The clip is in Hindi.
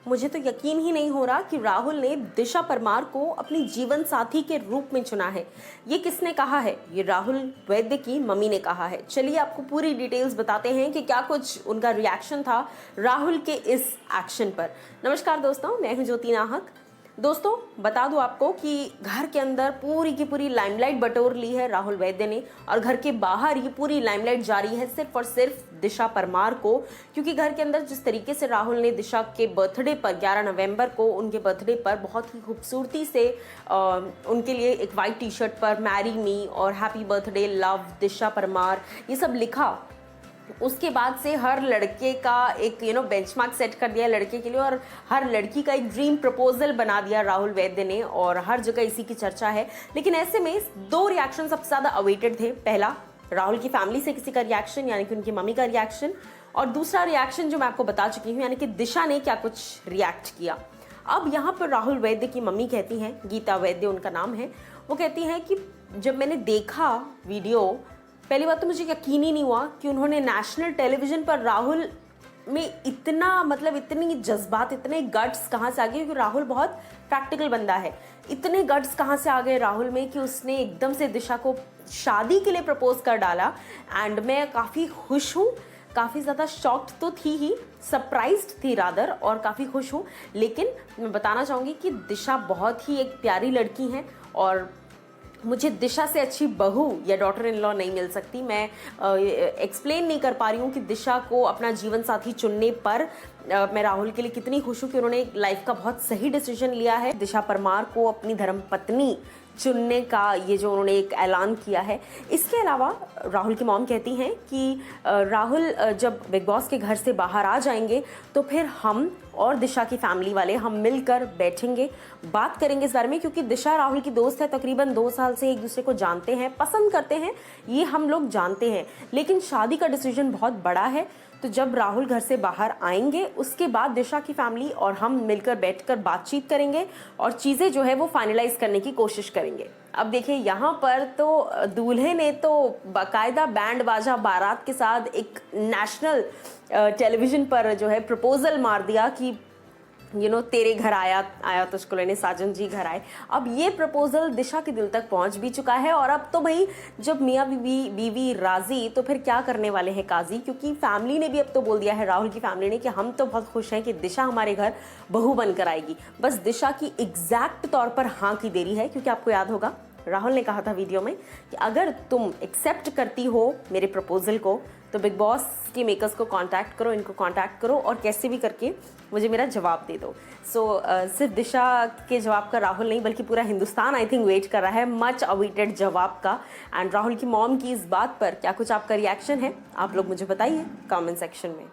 मुझे तो यकीन ही नहीं हो रहा कि राहुल ने दिशा परमार को अपनी जीवन साथी के रूप में चुना है। ये किसने कहा है? ये राहुल वैद्य की मम्मी ने कहा है। चलिए आपको पूरी डिटेल्स बताते हैं कि क्या कुछ उनका रिएक्शन था राहुल के इस एक्शन पर। नमस्कार दोस्तों, मैं हूं ज्योति नाहक। दोस्तों बता दूं आपको कि घर के अंदर पूरी की पूरी लाइमलाइट बटोर ली है राहुल वैद्य ने, और घर के बाहर ये पूरी लाइमलाइट जारी है सिर्फ और सिर्फ दिशा परमार को। क्योंकि घर के अंदर जिस तरीके से राहुल ने दिशा के बर्थडे पर 11 नवंबर को उनके बर्थडे पर बहुत ही खूबसूरती से उनके लिए एक वाइट टी शर्ट पर मैरी मी और हैप्पी बर्थडे लव दिशा परमार ये सब लिखा, उसके बाद से हर लड़के का एक बेंचमार्क सेट कर दिया लड़के के लिए, और हर लड़की का एक ड्रीम प्रपोजल बना दिया राहुल वैद्य ने, और हर जगह इसी की चर्चा है। लेकिन ऐसे में दो रिएक्शन सबसे ज़्यादा अवेटेड थे। पहला, राहुल की फैमिली से किसी का रिएक्शन यानी कि उनकी मम्मी का रिएक्शन, और दूसरा रिएक्शन जो मैं आपको बता चुकी हूँ यानी कि दिशा ने क्या कुछ रिएक्ट किया। अब यहाँ पर राहुल वैद्य की मम्मी कहती हैं, गीता वैद्य उनका नाम है, वो कहती हैं कि जब मैंने देखा वीडियो, पहली बात तो मुझे यकीन ही नहीं हुआ कि उन्होंने नेशनल टेलीविजन पर राहुल में इतनी जज्बात, इतने गट्स कहाँ से आ गए, क्योंकि राहुल बहुत प्रैक्टिकल बंदा है। इतने गट्स कहाँ से आ गए राहुल में कि उसने एकदम से दिशा को शादी के लिए प्रपोज कर डाला। एंड मैं काफ़ी खुश हूँ, काफ़ी ज़्यादा शॉक्ड तो थी ही, सरप्राइज्ड थी रादर, और काफ़ी खुश हूँ। लेकिन मैं बताना चाहूँगी कि दिशा बहुत ही एक प्यारी लड़की हैं, और मुझे दिशा से अच्छी बहू या डॉटर इन लॉ नहीं मिल सकती। मैं एक्सप्लेन नहीं कर पा रही हूँ कि दिशा को अपना जीवन साथी चुनने पर मैं राहुल के लिए कितनी खुश हूँ कि उन्होंने लाइफ का बहुत सही डिसीजन लिया है। दिशा परमार को अपनी धर्मपत्नी चुनने का ये जो उन्होंने एक ऐलान किया है। इसके अलावा राहुल की मॉम कहती हैं कि राहुल जब बिग बॉस के घर से बाहर आ जाएंगे तो फिर हम और दिशा की फैमिली वाले हम मिलकर बैठेंगे, बात करेंगे इस बारे में, क्योंकि दिशा राहुल की दोस्त है, तकरीबन 2 साल से एक दूसरे को जानते हैं, पसंद करते हैं, ये हम लोग जानते हैं। लेकिन शादी का डिसीजन बहुत बड़ा है, तो जब राहुल घर से बाहर आएंगे उसके बाद दिशा की फैमिली और हम मिलकर बैठकर बातचीत करेंगे और चीज़ें जो है वो फाइनलाइज करने की कोशिश करेंगे। अब देखिए यहाँ पर तो दूल्हे ने तो बाकायदा बैंड बाजा बारात के साथ एक नेशनल टेलीविज़न पर जो है प्रपोजल मार दिया कि तेरे घर आया तुझको लेने साजन जी घर आए। अब ये प्रपोजल दिशा के दिल तक पहुंच भी चुका है, और अब तो भाई जब मियाँ बीवी राजी तो फिर क्या करने वाले हैं काजी, क्योंकि फैमिली ने भी अब तो बोल दिया है, राहुल की फैमिली ने, कि हम तो बहुत खुश हैं कि दिशा हमारे घर बहू बनकर आएगी। बस दिशा की एग्जैक्ट तौर पर हाँ की देरी है, क्योंकि आपको याद होगा राहुल ने कहा था वीडियो में कि अगर तुम एक्सेप्ट करती हो मेरे प्रपोजल को तो बिग बॉस के मेकर्स को कांटेक्ट करो, इनको कांटेक्ट करो और कैसे भी करके मुझे मेरा जवाब दे दो। सिर्फ दिशा के जवाब का राहुल नहीं बल्कि पूरा हिंदुस्तान आई थिंक वेट कर रहा है मच अवेटेड जवाब का। एंड राहुल की मॉम की इस बात पर क्या कुछ आपका रिएक्शन है, आप लोग मुझे बताइए कमेंट सेक्शन में।